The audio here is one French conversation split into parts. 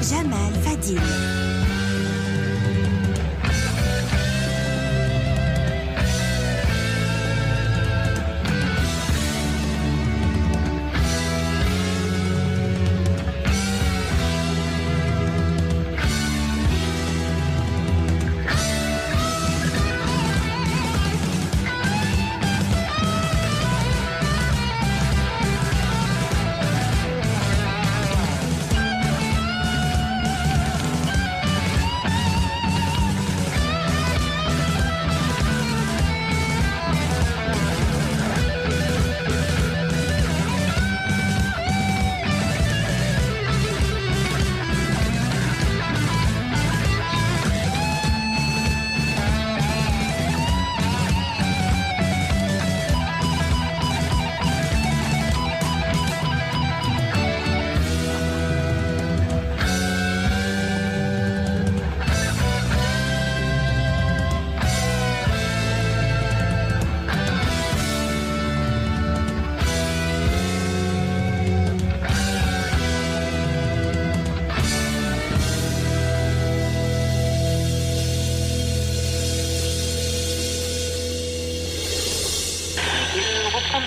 Jamal Fadil.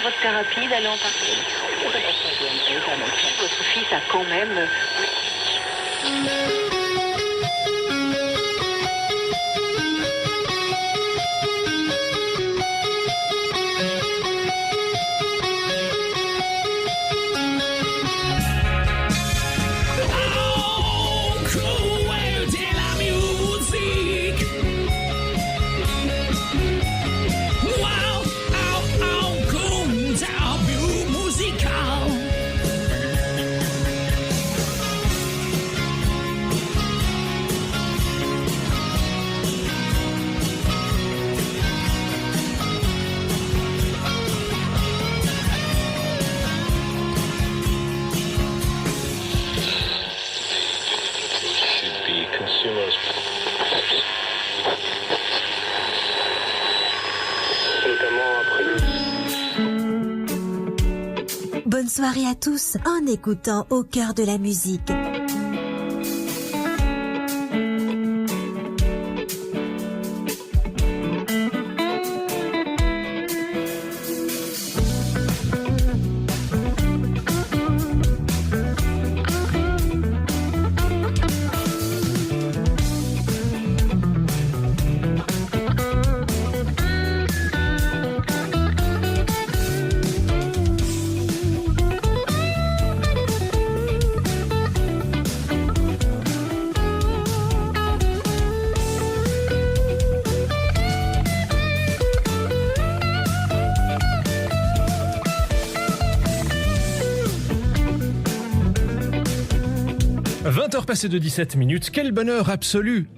Votre thérapie, d'aller en partie. Votre fils a quand même... Bonne soirée à tous en écoutant Au cœur de la musique. Passé de 17 minutes, quel bonheur absolu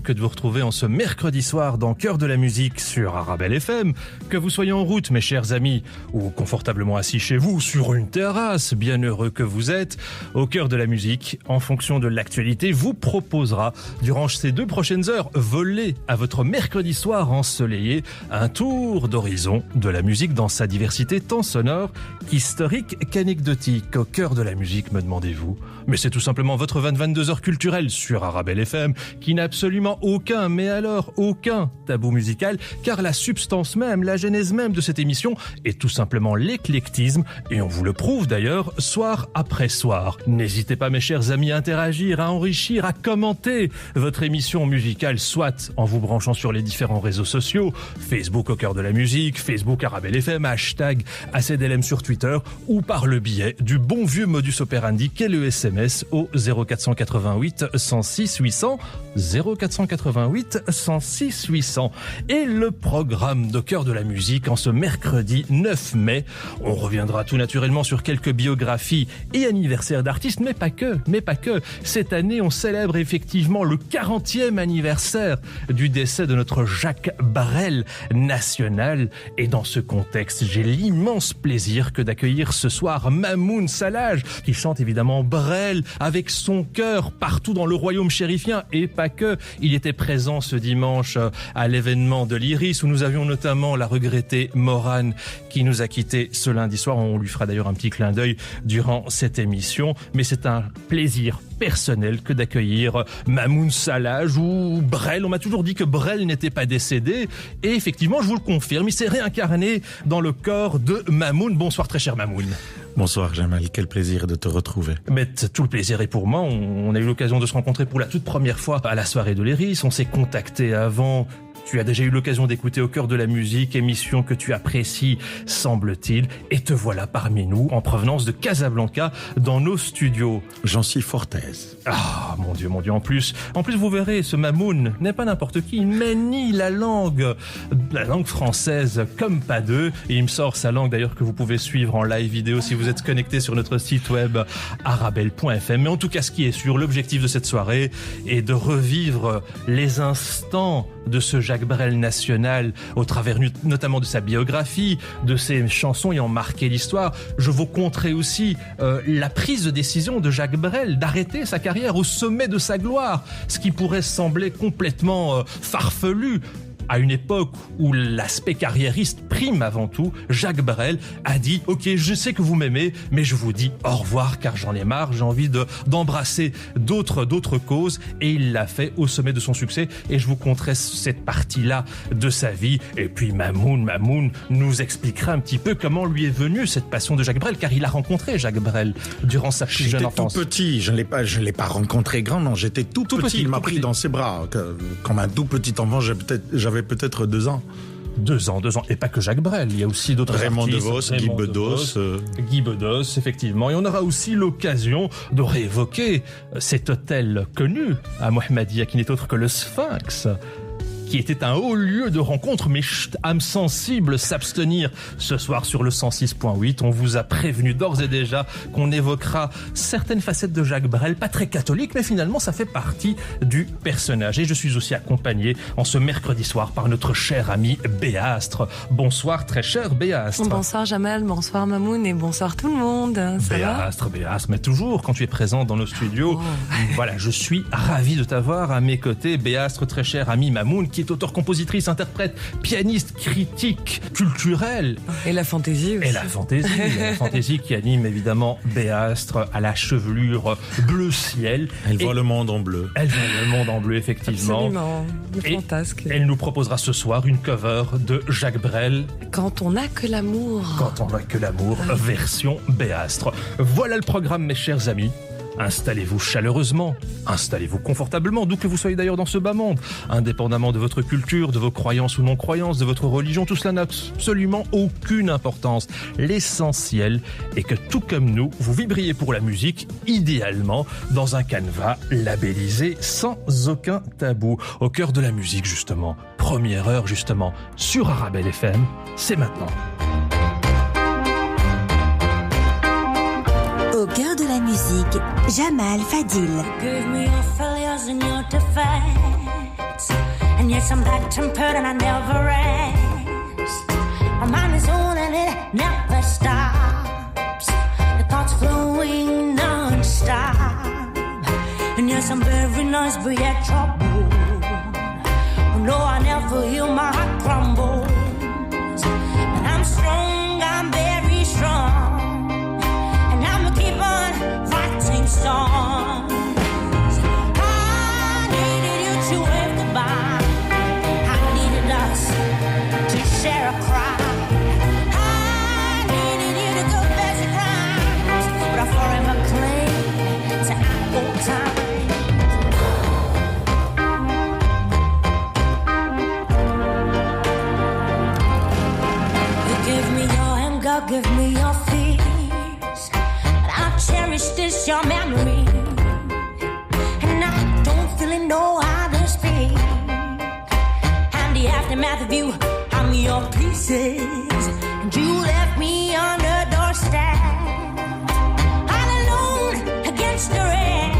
que de vous retrouver en ce mercredi soir dans Cœur de la musique sur Arabelle FM. Que vous soyez en route, mes chers amis, ou confortablement assis chez vous sur une terrasse, bien heureux que vous êtes, Au cœur de la musique, en fonction de l'actualité, vous proposera, durant ces 2 prochaines heures, volées à votre mercredi soir ensoleillé, un tour d'horizon de la musique dans sa diversité tant sonore qu'historique qu'anecdotique. Au cœur de la musique, me demandez-vous? Mais c'est tout simplement votre 22 heures culturelles sur Arabelle FM qui n'a absolument aucun, mais alors aucun tabou musical, car la substance même, la genèse même de cette émission est tout simplement l'éclectisme, et on vous le prouve d'ailleurs soir après soir. N'hésitez pas, mes chers amis, à interagir, à enrichir, à commenter votre émission musicale, soit en vous branchant sur les différents réseaux sociaux, Facebook Au cœur de la musique, Facebook Arabelle FM, hashtag ACDLM sur Twitter, ou par le biais du bon vieux modus operandi qu'est le SMS au 0488 106 800, 0488 106 800. Et le programme de Cœur de la musique en ce mercredi 9 mai. On reviendra tout naturellement sur quelques biographies et anniversaires d'artistes, mais pas que. Cette année, on célèbre effectivement le 40e anniversaire du décès de notre Jacques Brel national. Et dans ce contexte, j'ai l'immense plaisir que d'accueillir ce soir Mamoun Salage, qui chante évidemment Brel avec son cœur partout dans le royaume chérifien et pas que. Il était présent ce dimanche à l'événement de l'Iris où nous avions notamment la regrettée Morane qui nous a quittés ce lundi soir. On lui fera d'ailleurs un petit clin d'œil durant cette émission. Mais c'est un plaisir personnel que d'accueillir Mamoun Salage ou Brel. On m'a toujours dit que Brel n'était pas décédé et effectivement, je vous le confirme, il s'est réincarné dans le corps de Mamoun. Bonsoir très cher Mamoun. Bonsoir Jamal, quel plaisir de te retrouver. Mais tout le plaisir est pour moi. On a eu l'occasion de se rencontrer pour la toute première fois à la soirée de l'Iris. On s'est contacté avant. Tu as déjà eu l'occasion d'écouter Au cœur de la musique, émission que tu apprécies, semble-t-il. Et te voilà parmi nous, en provenance de Casablanca, dans nos studios. J'en suis fort aise. Ah, mon Dieu. En plus, vous verrez, ce Mamoun n'est pas n'importe qui. Il manie la langue française comme pas deux. Et il me sort sa langue, d'ailleurs, que vous pouvez suivre en live vidéo si vous êtes connecté sur notre site web arabelle.fm. Mais en tout cas, ce qui est sûr, l'objectif de cette soirée est de revivre les instants de ce Jacques Brel national au travers notamment de sa biographie, de ses chansons ayant marqué l'histoire. Je vous conterai aussi la prise de décision de Jacques Brel d'arrêter sa carrière au sommet de sa gloire, ce qui pourrait sembler complètement farfelu. À une époque où l'aspect carriériste prime avant tout, Jacques Brel a dit « Ok, je sais que vous m'aimez, mais je vous dis au revoir car j'en ai marre, j'ai envie d'embrasser d'autres causes. » Et il l'a fait au sommet de son succès. Et je vous conterai cette partie-là de sa vie. Et puis Mamoun nous expliquera un petit peu comment lui est venue cette passion de Jacques Brel, car il a rencontré Jacques Brel durant sa plus jeune enfance. J'étais tout petit, je ne l'ai pas rencontré grand, non, j'étais tout petit. Il m'a pris dans ses bras. Comme un tout petit enfant, j'avais peut-être 2 ans. 2 ans. Et pas que Jacques Brel, il y a aussi d'autres Raymond artistes. Guy Bedos. Guy Bedos, effectivement. Et on aura aussi l'occasion de réévoquer cet hôtel connu à Mohammedia, qui n'est autre que le Sphinx, qui était un haut lieu de rencontre, mais âme sensible, s'abstenir ce soir sur le 106.8. On vous a prévenu d'ores et déjà qu'on évoquera certaines facettes de Jacques Brel, pas très catholique, mais finalement ça fait partie du personnage. Et je suis aussi accompagné en ce mercredi soir par notre cher ami Béastre. Bonsoir très cher Béastre. Bonsoir Jamal, bonsoir Mamoun et bonsoir tout le monde. Ça Béastre, mais toujours quand tu es présent dans nos studios. Voilà, je suis ravi de t'avoir à mes côtés. Béastre, très cher ami Mamoun, qui est auteur, compositrice, interprète, pianiste, critique, culturelle. Et la fantaisie aussi. Et la fantaisie qui anime évidemment Béastre à la chevelure bleu ciel. Elle voit le monde en bleu. Elle voit le monde en bleu, effectivement. Absolument, fantasque. Elle nous proposera ce soir une cover de Jacques Brel. Quand on n'a que l'amour. Quand on n'a que l'amour, version Béastre. Voilà le programme, mes chers amis. Installez-vous chaleureusement, installez-vous confortablement, d'où que vous soyez d'ailleurs dans ce bas monde, indépendamment de votre culture, de vos croyances ou non-croyances, de votre religion, tout cela n'a absolument aucune importance. L'essentiel est que tout comme nous, vous vibriez pour la musique, idéalement dans un canevas labellisé sans aucun tabou. Au cœur de la musique justement, première heure justement, sur Arabelle FM, c'est maintenant. Au cœur de la musique, Jamal Fadil. Give me your failures and your defects. And yes, I'm bad-tempered and I never rest. My mind is on and it never stops. The thoughts flowing non-stop. And yes, I'm very nice, but yet troubled. Oh no, I never hear my heart crumble. And I'm strong, I'm very strong. Songs. I needed you to wave goodbye. I needed us to share a cry. I needed you to confess your crimes, but I forever cling to old times. You give me your anger, give me your fear. Cherish this, your memory. And I don't really know how to speak. And the aftermath of you, I'm your pieces. And you left me on the doorstep, all alone against the rain.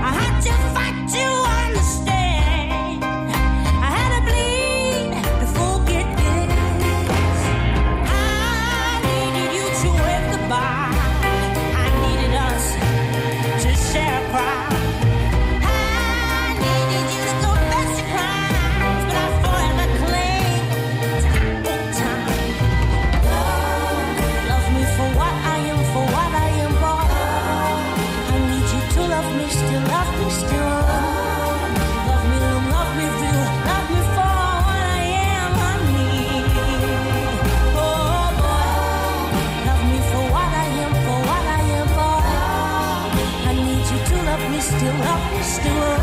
I had to fight to understand. I had to bleed to forget this. I needed you to wave goodbye. To love me still. Love me long, love me real, love me for what I am, honey. Oh boy, love me for what I am, for what I am, boy. I need you to love me still, love me still.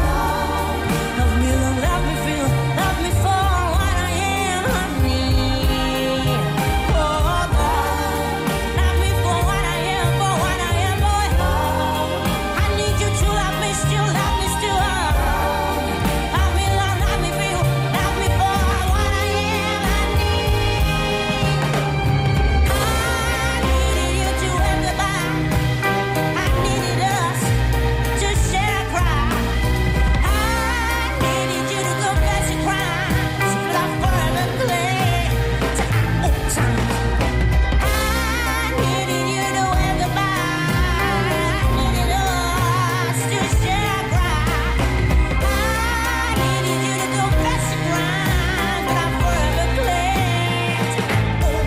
Love me long, love me real, love me for what I am, honey. Oh boy, love me for what I am, boy. I need you to love me still, love me still. Love me long, love me real, love me for what I am, honey. I needed you to everybody. I needed us to share a cry. I needed you to confess your crimes, but I forever claim to old times. I needed you to everybody. I needed us to share a cry. I needed you to confess your crimes, but I forever claim to old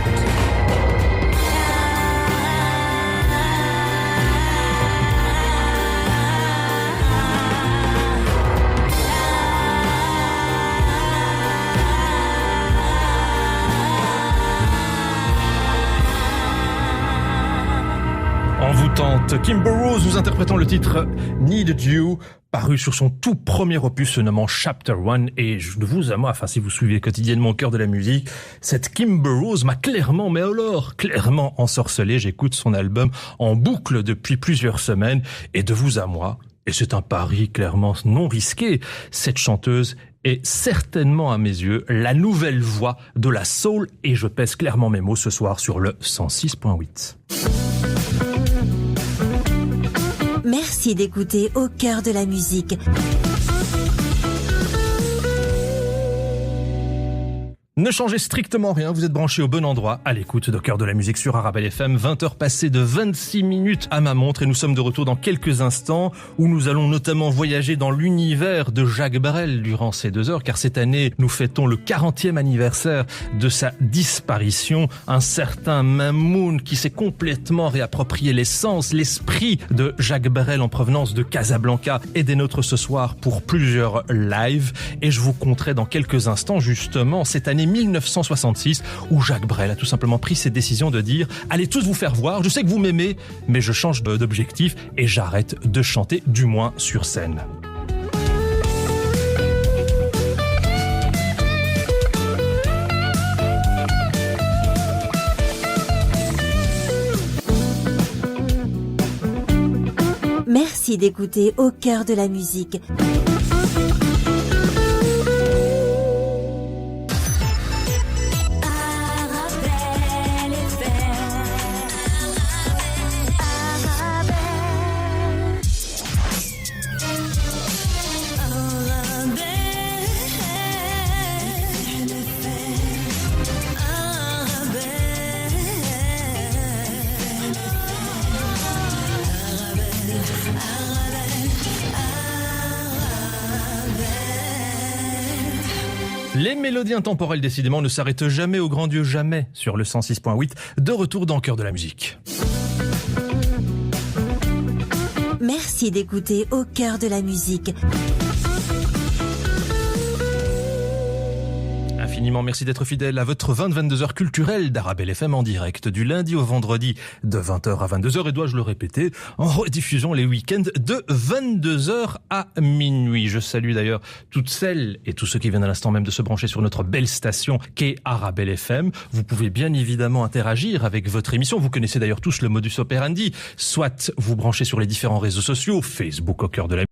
Envoûtante, Kimber Rose nous interprétant le titre Needed You, paru sur son tout premier opus se nommant Chapter 1. Et je vous avoue, enfin si vous suivez quotidiennement au cœur de la musique, cette Kimber Rose m'a clairement, mais alors clairement ensorcelé. J'écoute son album en boucle depuis plusieurs semaines, et de vous à moi, et c'est un pari clairement non risqué, cette chanteuse est certainement à mes yeux la nouvelle voix de la soul, et je pèse clairement mes mots ce soir sur le 106.8. Merci d'écouter Au cœur de la musique. Ne changez strictement rien, vous êtes branchés au bon endroit, à l'écoute de Cœur de la musique sur Arabelle FM, 20h passées de 26 minutes à ma montre, et nous sommes de retour dans quelques instants où nous allons notamment voyager dans l'univers de Jacques Brel durant ces 2 heures, car cette année nous fêtons le 40e anniversaire de sa disparition. Un certain Mamoun qui s'est complètement réapproprié l'essence, l'esprit de Jacques Brel en provenance de Casablanca est des nôtres ce soir pour plusieurs lives, et je vous conterai dans quelques instants justement cette année 1966 où Jacques Brel a tout simplement pris cette décision de dire « Allez tous vous faire voir, je sais que vous m'aimez, mais je change d'objectif et j'arrête de chanter, du moins sur scène. » Merci d'écouter Au cœur de la musique. Les mélodies intemporelles, décidément, ne s'arrêtent jamais au grand Dieu, jamais, sur le 106.8, de retour dans Cœur de la musique. Merci d'écouter Au cœur de la musique. Infiniment merci d'être fidèle à votre 20-22h culturel d'Arabelle FM en direct du lundi au vendredi de 20h à 22h, et dois-je le répéter, en rediffusion les week-ends de 22h à minuit. Je salue d'ailleurs toutes celles et tous ceux qui viennent à l'instant même de se brancher sur notre belle station qu'est Arabelle FM. Vous pouvez bien évidemment interagir avec votre émission. Vous connaissez d'ailleurs tous le modus operandi. Soit vous branchez sur les différents réseaux sociaux, Facebook au cœur de la